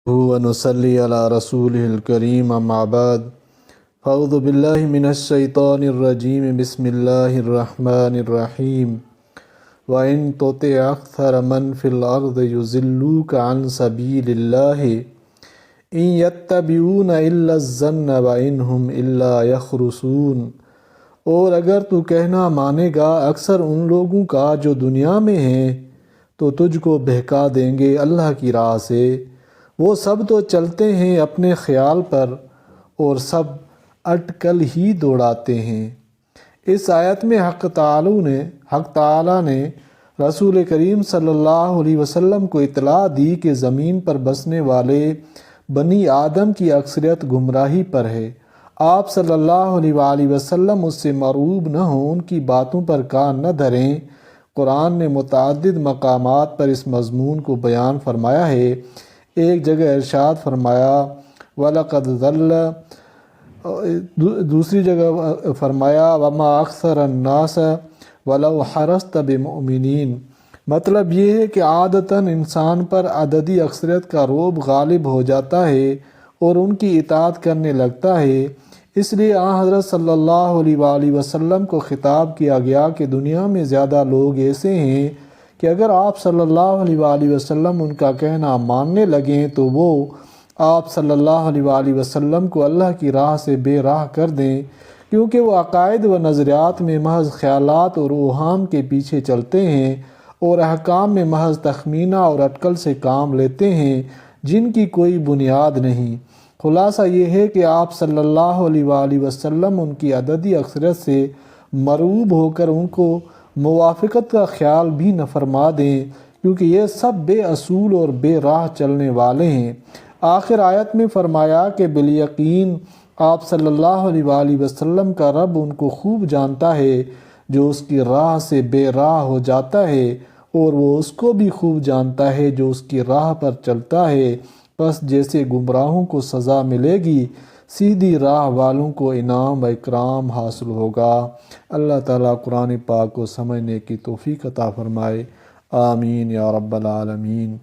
ونصلي على رسوله الكريم أما بعد فأعوذ بالله من الشيطان الرجيم بسم الله الرحمن الرحيم وإن تطع أكثر من في الأرض يضلوك عن سبيل الله إن يتبعون إلا الظن وإن هم إلا يخرصون۔ اور اگر تو کہنا مانے گا اکثر ان لوگوں کا جو دنیا میں ہیں تو تجھ کو بہکا دیں گے اللہ کی راہ سے۔ وہ سب تو چلتے ہیں اپنے خیال پر اور سب اٹکل ہی دوڑاتے ہیں۔ اس آیت میں حق تعالیٰ نے رسول کریم صلی اللہ علیہ وسلم کو اطلاع دی کہ زمین پر بسنے والے بنی آدم کی اکثریت گمراہی پر ہے۔ آپ صلی اللہ علیہ وآلہ وسلم اس سے مرعوب نہ ہوں، ان کی باتوں پر کان نہ دھریں۔ قرآن نے متعدد مقامات پر اس مضمون کو بیان فرمایا ہے۔ ایک جگہ ارشاد فرمایا وَلَقَدْ ضَلَّ، دوسری جگہ فرمایا وَمَا أَكْثَرَ النَّاسَ وَلَوْ حَرَصْتَ بِمُؤْمِنِينَ۔ مطلب یہ ہے کہ عادتاً انسان پر عددی اکثریت کا رعب غالب ہو جاتا ہے اور ان کی اطاعت کرنے لگتا ہے۔ اس لیے حضرت صلی اللہ علیہ وآلہ وسلم کو خطاب کیا گیا کہ دنیا میں زیادہ لوگ ایسے ہیں کہ اگر آپ صلی اللہ علیہ وآلہ وسلم ان کا کہنا ماننے لگیں تو وہ آپ صلی اللہ علیہ وآلہ وسلم کو اللہ کی راہ سے بے راہ کر دیں، کیونکہ وہ عقائد و نظریات میں محض خیالات اور اوہام کے پیچھے چلتے ہیں اور احکام میں محض تخمینہ اور اٹکل سے کام لیتے ہیں جن کی کوئی بنیاد نہیں۔ خلاصہ یہ ہے کہ آپ صلی اللہ علیہ وآلہ وسلم ان کی عددی اکثریت سے مرعوب ہو کر ان کو موافقت کا خیال بھی نہ فرما دیں، کیونکہ یہ سب بے اصول اور بے راہ چلنے والے ہیں۔ آخر آیت میں فرمایا کہ بالیقین آپ صلی اللہ علیہ وآلہ وسلم کا رب ان کو خوب جانتا ہے جو اس کی راہ سے بے راہ ہو جاتا ہے، اور وہ اس کو بھی خوب جانتا ہے جو اس کی راہ پر چلتا ہے۔ بس جیسے گمراہوں کو سزا ملے گی، سیدھی راہ والوں کو انعام و اکرام حاصل ہوگا۔ اللہ تعالیٰ قرآن پاک کو سمجھنے کی توفیق عطا فرمائے، آمین یا رب العالمین۔